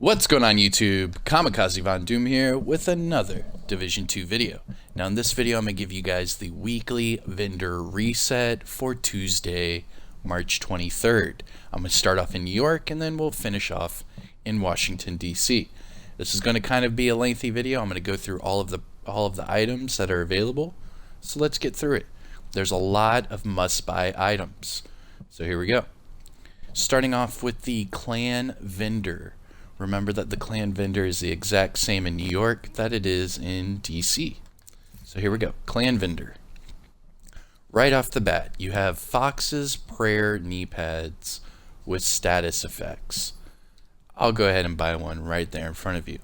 What's going on YouTube? Kamikazevondoom here with another Division 2 video. Now in this video I'm going to give you guys the weekly vendor reset for Tuesday, March 23rd. I'm going to start off in New York and then we'll finish off in Washington DC. This is going to kind of be a lengthy video. I'm going to go through all of the items that are available. So let's get through it. There's a lot of must-buy items. So here we go. Starting off with the clan vendor. Remember that the clan vendor is the exact same in New York that it is in DC. So here we go, clan vendor. Right off the bat, you have Fox's Prayer knee pads with status effects. I'll go ahead and buy one right there in front of you.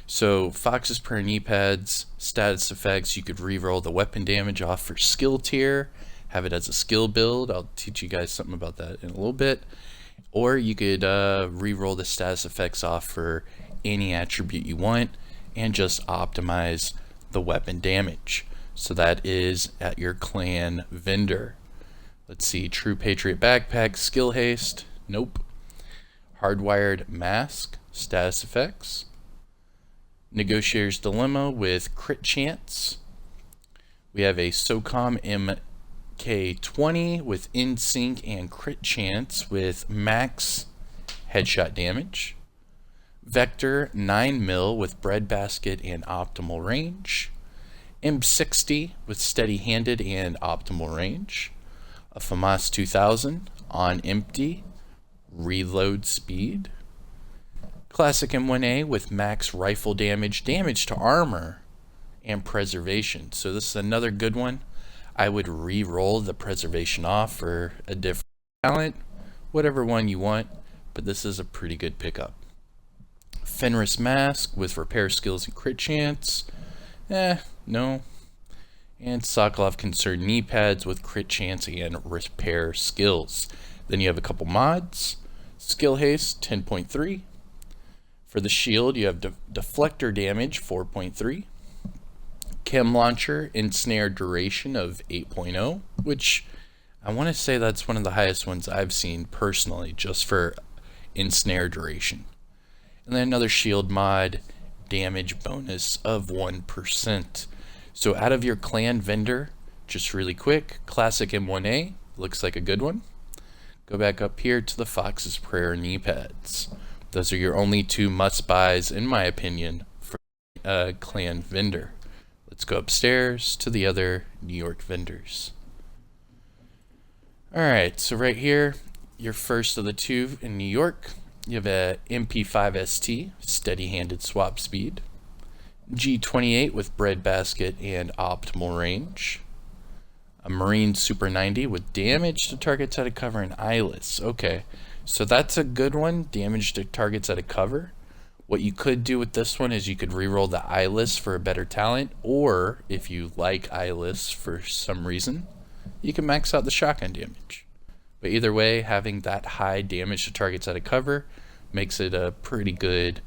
So Fox's Prayer knee pads, status effects, you could reroll the weapon damage off for skill tier, have it as a skill build. I'll teach you guys something about that in a little bit. Or you could re-roll the status effects off for any attribute you want and just optimize the weapon damage. So that is at your clan vendor. Let's see, True Patriot Backpack, Skill Haste, nope. Hardwired Mask, status effects. Negotiator's Dilemma with crit chance. We have a SOCOM MK20 with in-sync and crit chance with max headshot damage. Vector 9mm with breadbasket and optimal range. M60 with steady-handed and optimal range. A FAMAS 2000 on empty, reload speed. Classic M1A with max rifle damage, damage to armor, and preservation. So this is another good one. I would re-roll the preservation off for a different talent, whatever one you want, but this is a pretty good pickup. Fenris Mask with repair skills and crit chance, no. And Sokolov Concern knee pads with crit chance and repair skills. Then you have a couple mods. Skill Haste 10.3. For the shield you have deflector damage 4.3. Chem Launcher Ensnare duration of 8.0, which I want to say that's one of the highest ones I've seen personally, just for Ensnare duration. And then another shield mod, damage bonus of 1%. So out of your clan vendor, just really quick, Classic M1A, looks like a good one. Go back up here to the Fox's Prayer knee pads. Those are your only two must-buys, in my opinion, for clan vendor. Let's go upstairs to the other New York vendors. Alright, so right here, your first of the two in New York, you have a MP5ST, steady-handed swap speed. G28 with breadbasket and optimal range. A Marine Super 90 with damage to targets out of cover and eyeless. Okay, so that's a good one, damage to targets out of cover. What you could do with this one is you could reroll the eyeless for a better talent, or if you like eyeless for some reason, you can max out the shotgun damage. But either way, having that high damage to targets out of cover makes it a pretty good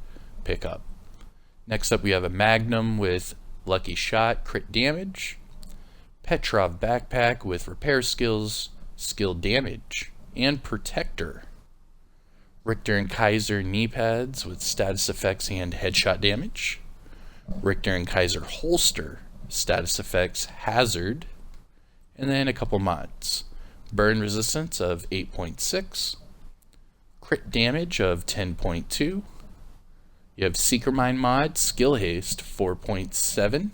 pickup. Next up we have a Magnum with Lucky Shot, crit damage. Petrov Backpack with repair skills, skill damage, and Protector. Richter and Kaiser knee pads with status effects and headshot damage. Richter and Kaiser holster, status effects, hazard, and then a couple mods. Burn resistance of 8.6, crit damage of 10.2. You have Seeker Mine mod, skill haste 4.7.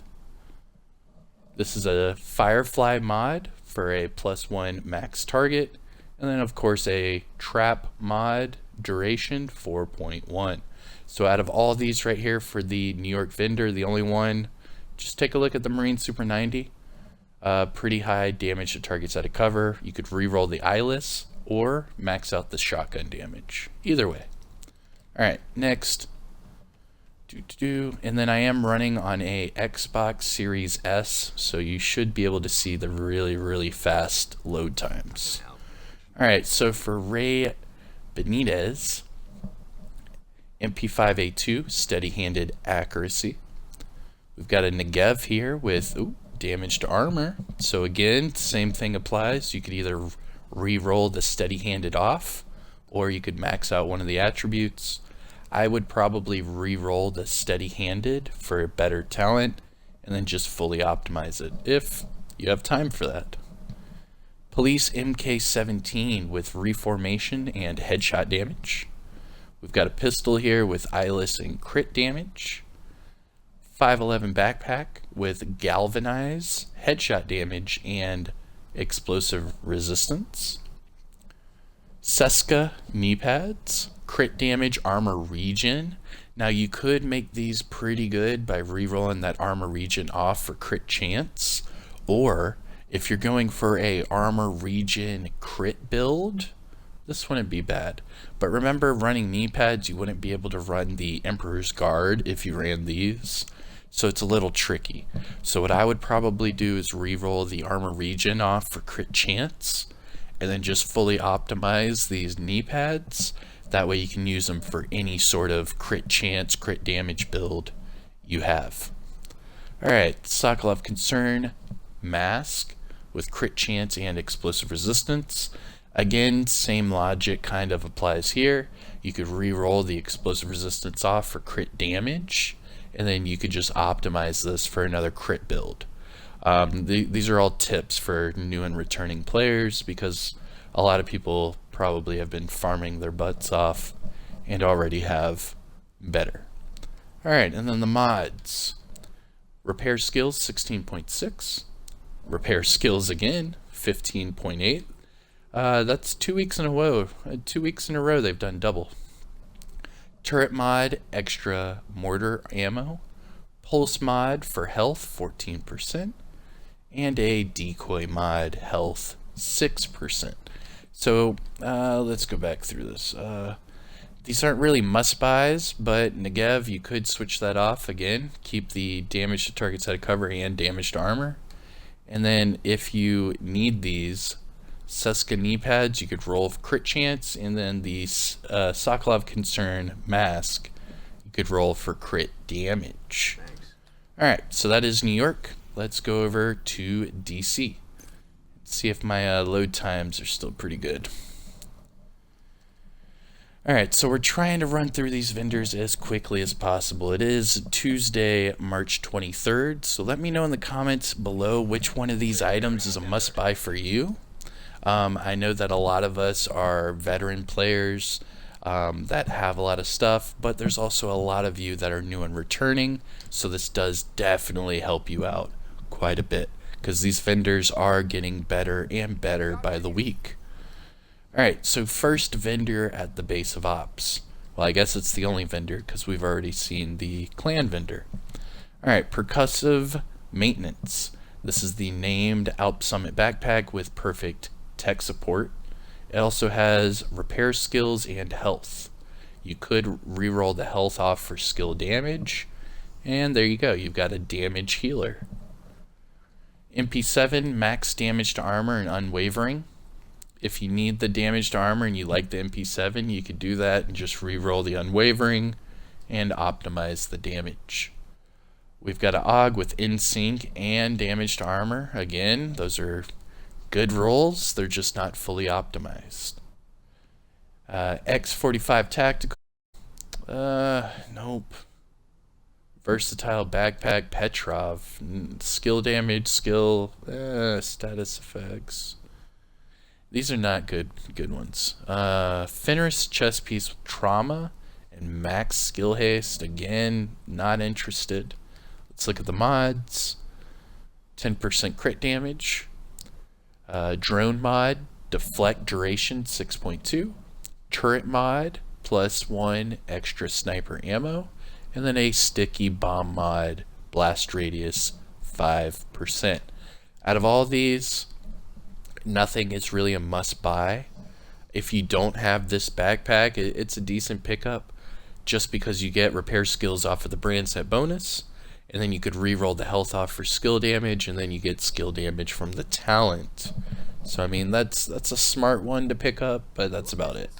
This is a Firefly mod for a +1 max target, and then of course a trap mod, duration 4.1. So out of all these right here for the New York vendor, the only one, just take a look at the Marine Super 90. Pretty high damage to targets out of cover. You could re-roll the eyeless or max out the shotgun damage. Either way. Alright, next. And then I am running on a Xbox Series S, so you should be able to see the really fast load times. Alright, so for Ray Benitez, MP5A2, steady-handed accuracy. We've got a Negev here with damage to armor. So again, same thing applies. You could either re-roll the steady-handed off, or you could max out one of the attributes. I would probably re-roll the steady-handed for better talent, and then just fully optimize it, if you have time for that. Police MK17 with reformation and headshot damage. We've got a pistol here with eyeless and crit damage. 511 backpack with galvanize, headshot damage, and explosive resistance. Seska knee pads, crit damage, armor regen. Now you could make these pretty good by rerolling that armor regen off for crit chance, or if you're going for a armor regen crit build, this wouldn't be bad. But remember, running knee pads, you wouldn't be able to run the Emperor's Guard if you ran these, so it's a little tricky. So what I would probably do is reroll the armor regen off for crit chance, and then just fully optimize these knee pads. That way you can use them for any sort of crit chance, crit damage build you have. Alright, Sokolov Concern mask with crit chance and explosive resistance. Again, same logic kind of applies here. You could re-roll the explosive resistance off for crit damage, and then you could just optimize this for another crit build. These are all tips for new and returning players, because a lot of people probably have been farming their butts off and already have better. Alright, and then the mods. Repair skills 16.6. Repair skills again 15.8. That's 2 weeks in a row. 2 weeks in a row they've done double. Turret mod, extra mortar ammo. Pulse mod for health 14%. And a decoy mod, health 6%. So let's go back through this. These aren't really must-buys, but Negev, you could switch that off again. Keep the damage to targets out of cover and damage to armor. And then if you need these Seska knee pads, you could roll crit chance, and then the Sokolov Concern mask, you could roll for crit damage. Alright, so that is New York. Let's go over to DC. See if my load times are still pretty good. Alright, so we're trying to run through these vendors as quickly as possible. It is Tuesday, March 23rd, so let me know in the comments below which one of these items is a must-buy for you. I know that a lot of us are veteran players that have a lot of stuff, but there's also a lot of you that are new and returning, so this does definitely help you out quite a bit, because these vendors are getting better and better by the week. Alright, so first vendor at the base of ops. Well, I guess it's the only vendor because we've already seen the clan vendor. Alright, percussive maintenance. This is the named Alp Summit backpack with perfect tech support. It also has repair skills and health. You could reroll the health off for skill damage, and there you go, you've got a damage healer. MP7, max damage to armor and unwavering. If you need the damage to armor and you like the MP7, you could do that and just reroll the unwavering and optimize the damage. We've got an AUG with in-sync and damage to armor. Again, those are good rolls, they're just not fully optimized. X45 tactical. Nope. Versatile backpack, Petrov. Skill damage, skill, status effects. These are not good ones. Fenris chest piece with trauma and max skill haste. Again, not interested. Let's look at the mods. 10% crit damage. Drone mod, deflect duration 6.2. Turret mod, +1 extra sniper ammo. And then a sticky bomb mod, blast radius 5%. Out of all these, nothing is really a must-buy. If you don't have this backpack, it's a decent pickup just because you get repair skills off of the brand set bonus, and then you could re-roll the health off for skill damage, and then you get skill damage from the talent. So I mean, that's a smart one to pick up, but that's about it.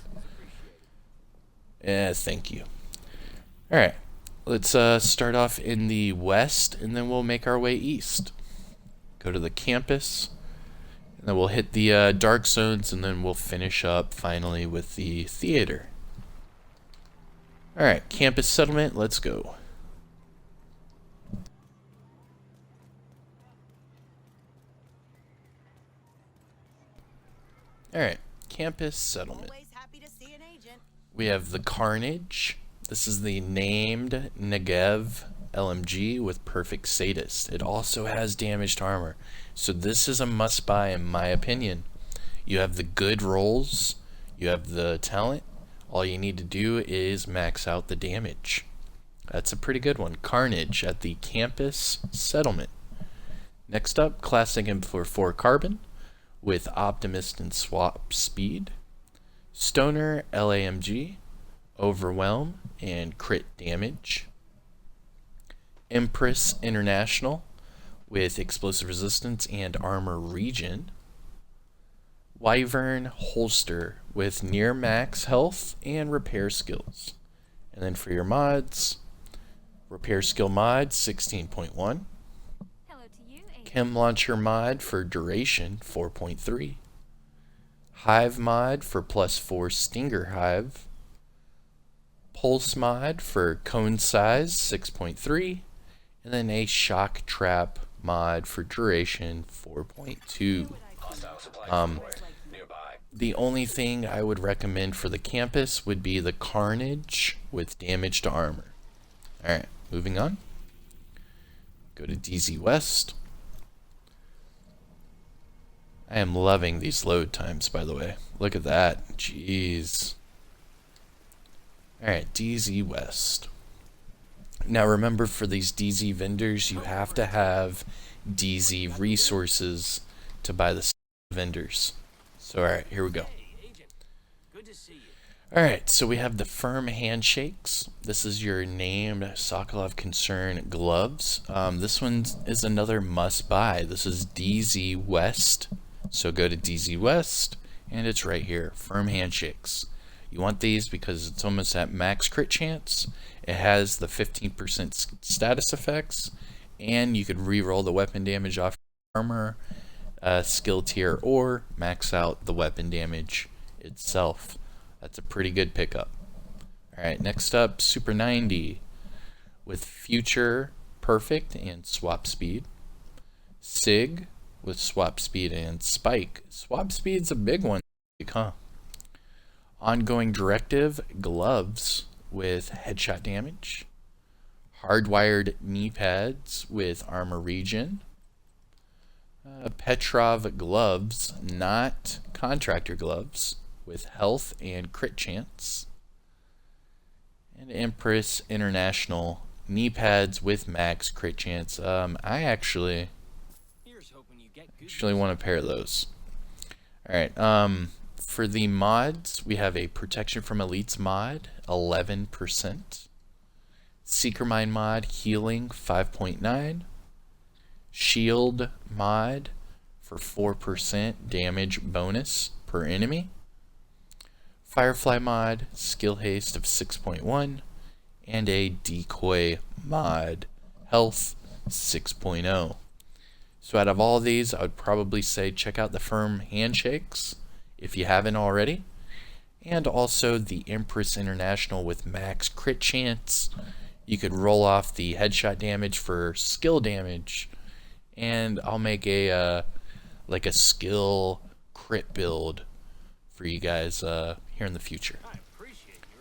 Thank you. Alright, let's start off in the west, and then we'll make our way east. Go to the campus, and then we'll hit the dark zones, and then we'll finish up finally with the theater. Alright, campus settlement, let's go. Alright, campus settlement. We have the Carnage. This is the named Negev LMG with perfect sadist. It also has damaged armor. So this is a must buy in my opinion. You have the good rolls, you have the talent. All you need to do is max out the damage. That's a pretty good one. Carnage at the campus settlement. Next up, classic M44 Carbon with Optimist and Swap Speed. Stoner LAMG, Overwhelm and Crit Damage. Empress International with Explosive Resistance and Armor Regen. Wyvern Holster with Near Max Health and Repair Skills. And then for your mods, Repair Skill mod 16.1. Chem Launcher mod for Duration 4.3. Hive mod for +4 Stinger Hive. Pulse mod for Cone Size 6.3. And then a Shock Trap mod for Duration 4.2. The only thing I would recommend for the campus would be the Carnage with damage to armor. Alright, moving on. Go to DZ West. I am loving these load times, by the way. Look at that. Jeez. Alright, DZ West. Now remember, for these DZ vendors, you have to have DZ resources to buy the vendors. So alright, here we go. Alright, so we have the firm handshakes. This is your named Sokolov Concern gloves. This one is another must buy. This is DZ West. So go to DZ West, and it's right here, firm handshakes. You want these because it's almost at max crit chance. It has the 15% status effects, and you could reroll the weapon damage off armor, skill tier, or max out the weapon damage itself. That's a pretty good pickup. Alright, next up, Super 90 with Future Perfect and Swap Speed. Sig with Swap Speed and Spike. Swap Speed's a big one, huh? Ongoing Directive Gloves with Headshot Damage. Hardwired Knee Pads with Armor Regen. Petrov Gloves, not Contractor Gloves, with Health and Crit Chance. And Empress International Knee Pads with Max Crit Chance. I actually want a pair of those. Alright, for the mods, we have a Protection from Elites mod, 11%. Seeker Mine mod, Healing, 5.9. Shield mod for 4% damage bonus per enemy. Firefly mod, Skill Haste of 6.1. And a Decoy mod, Health 6.0. So out of all these, I would probably say check out the firm handshakes if you haven't already, and also the Empress International with max crit chance. You could roll off the headshot damage for skill damage, and I'll make a like a skill crit build for you guys here in the future.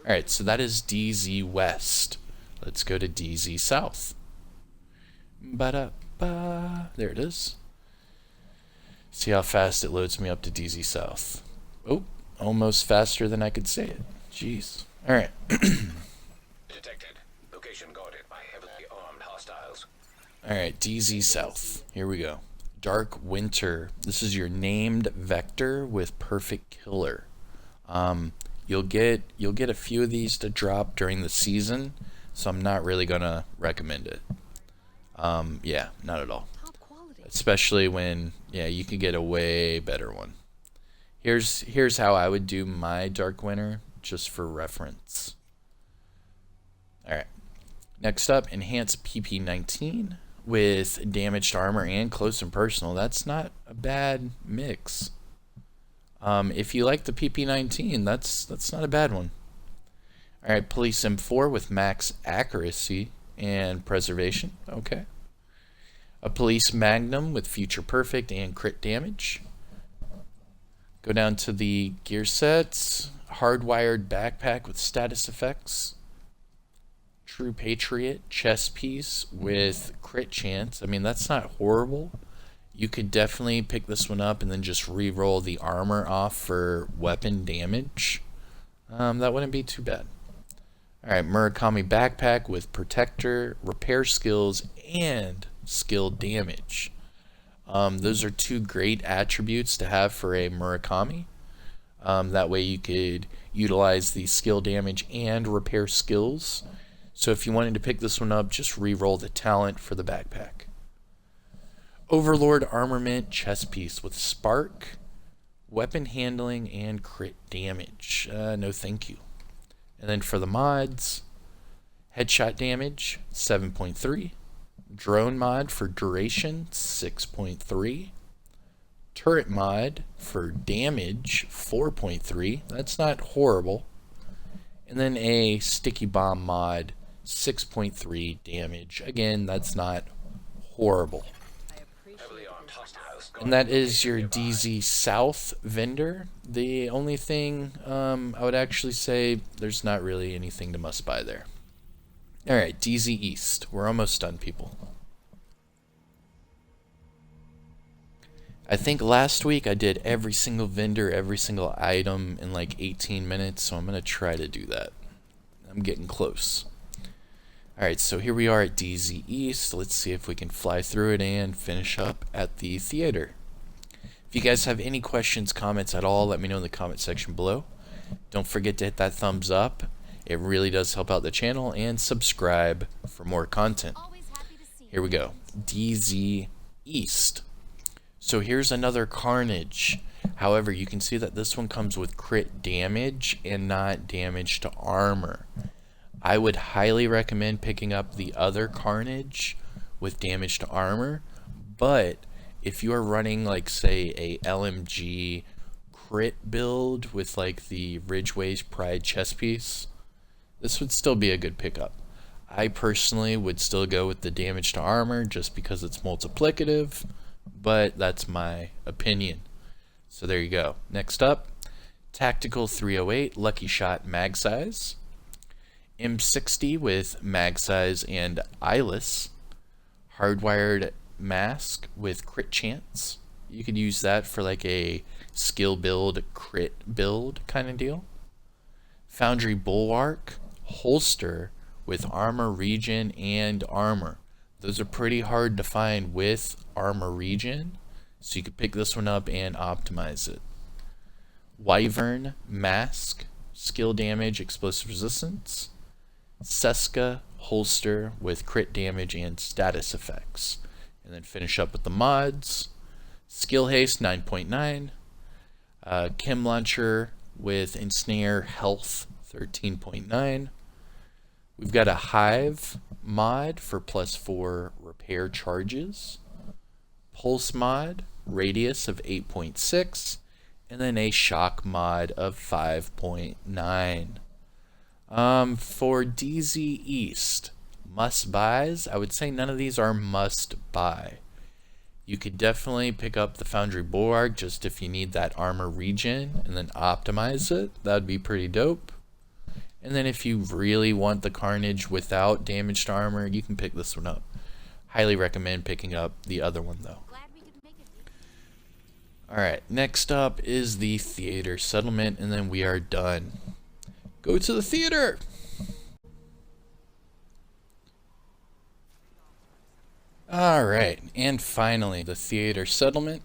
Alright, so that is DZ West. Let's go to DZ South. Ba-da-ba. There it is. See how fast it loads me up to DZ South. Oh, almost faster than I could say it. Jeez. Alright. Detected. Location guarded by heavily armed hostiles. Alright, DZ South. Here we go. Dark Winter. This is your named Vector with Perfect Killer. You'll get a few of these to drop during the season, so I'm not really gonna recommend it. Yeah, not at all. Especially when, yeah, you could get a way better one. Here's how I would do my Dark Winter, just for reference. Alright. Next up, Enhanced PP19 with damaged armor and close and personal. That's not a bad mix. If you like the PP19, that's not a bad one. Alright, Police M4 with max accuracy and preservation. Okay. A Police Magnum with future perfect and crit damage. Go down to the gear sets. Hardwired backpack with status effects. True Patriot chest piece with crit chance. I mean, that's not horrible. You could definitely pick this one up and then just re-roll the armor off for weapon damage. That wouldn't be too bad. Alright, Murakami backpack with protector, repair skills, and skill damage. Those are two great attributes to have for a Murakami. That way you could utilize the skill damage and repair skills. So if you wanted to pick this one up, just re-roll the talent for the backpack. Overlord armament chest piece with spark, weapon handling, and crit damage. No thank you. And then for the mods, headshot damage 7.3, drone mod for duration 6.3, turret mod for damage 4.3. That's not horrible. And then a sticky bomb mod 6.3 damage. Again, that's not horrible. And that is your DZ South vendor. The only thing I would actually say, there's not really anything to must buy there. Alright, DZ East. We're almost done, people. I think last week I did every single vendor, every single item in like 18 minutes, so I'm going to try to do that. I'm getting close. Alright, so here we are at DZ East. Let's see if we can fly through it and finish up at the theater. If you guys have any questions, comments at all, let me know in the comment section below. Don't forget to hit that thumbs up. It really does help out the channel, and subscribe for more content. Here we go. DZ East. So here's another Carnage. However, you can see that this one comes with crit damage and not damage to armor. I would highly recommend picking up the other Carnage with damage to armor, but if you are running like say a LMG crit build with like the Ridgeway's Pride chest piece, this would still be a good pickup. I personally would still go with the damage to armor just because it's multiplicative, but that's my opinion. So there you go. Next up, Tactical 308 Lucky Shot mag size. M60 with mag size and eyeless. Hardwired mask with crit chance. You could use that for like a skill build, crit build kind of deal. Foundry Bulwark holster with armor regen and armor. Those are pretty hard to find with armor regen, so you could pick this one up and optimize it. Wyvern mask, skill damage, explosive resistance. Seska holster with crit damage and status effects. And then finish up with the mods. Skill haste 9.9. Chem launcher with ensnare health 13.9. We've got a hive mod for +4 repair charges. Pulse mod, radius of 8.6. And then a shock mod of 5.9. For DZ East, must buys, I would say none of these are must buy. You could definitely pick up the Foundry Bulwark just if you need that armor regen and then optimize it. That would be pretty dope. And then if you really want the Carnage without damage to armor, you can pick this one up. Highly recommend picking up the other one though. Alright, next up is the theater settlement, and then we are done. Go to the theater! Alright, and finally, the theater settlement.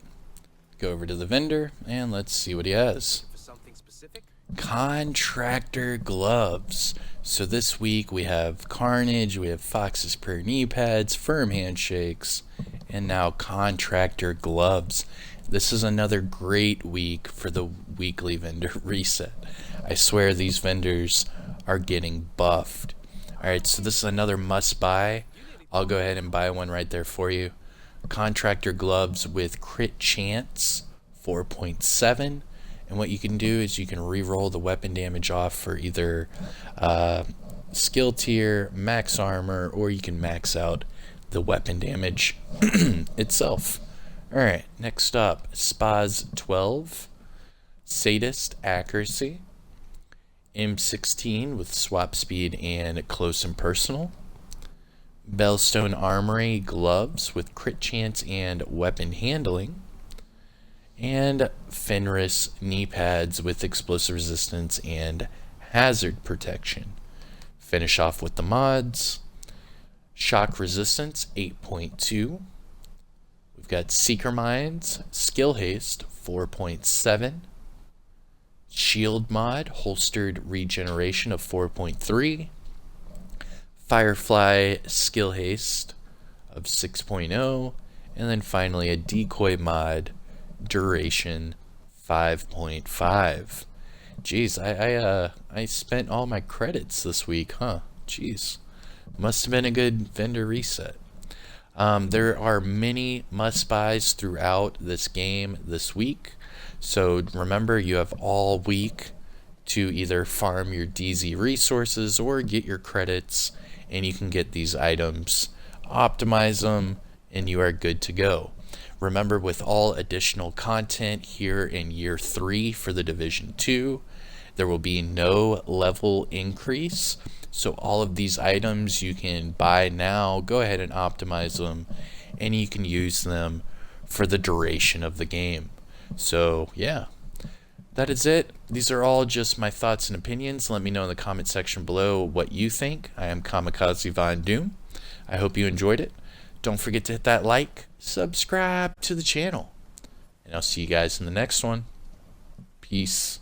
Go over to the vendor, and let's see what he has. Contractor gloves. So this week we have Carnage, we have Fox's Prayer knee pads, firm handshakes, and now contractor gloves. This is another great week for the weekly vendor reset. I swear these vendors are getting buffed. Alright, so this is another must buy. I'll go ahead and buy one right there for you. Contractor gloves with crit chance 4.7, And what you can do is you can re-roll the weapon damage off for either skill tier, max armor, or you can max out the weapon damage itself. Alright, next up, Spaz 12, Sadist Accuracy, M16 with swap speed and close and personal, Bellstone Armory Gloves with crit chance and weapon handling, and Fenris knee pads with explosive resistance and hazard protection. Finish off with the mods. Shock resistance 8.2. We've got Seeker Mines, Skill Haste 4.7. Shield mod, holstered regeneration of 4.3. Firefly Skill Haste of 6.0. And then finally a decoy mod, duration 5.5. Jeez, I spent all my credits this week, huh? Jeez, must have been a good vendor reset. There are many must-buys throughout this game this week, so remember you have all week to either farm your DZ resources or get your credits, and you can get these items, optimize them, and you are good to go. Remember, with all additional content here in year 3 for the Division 2, there will be no level increase. So all of these items you can buy now, go ahead and optimize them, and you can use them for the duration of the game. So yeah, that is it. These are all just my thoughts and opinions. Let me know in the comment section below what you think. I am Kamikazevondoom. I hope you enjoyed it. Don't forget to hit that like, subscribe to the channel, and I'll see you guys in the next one. Peace.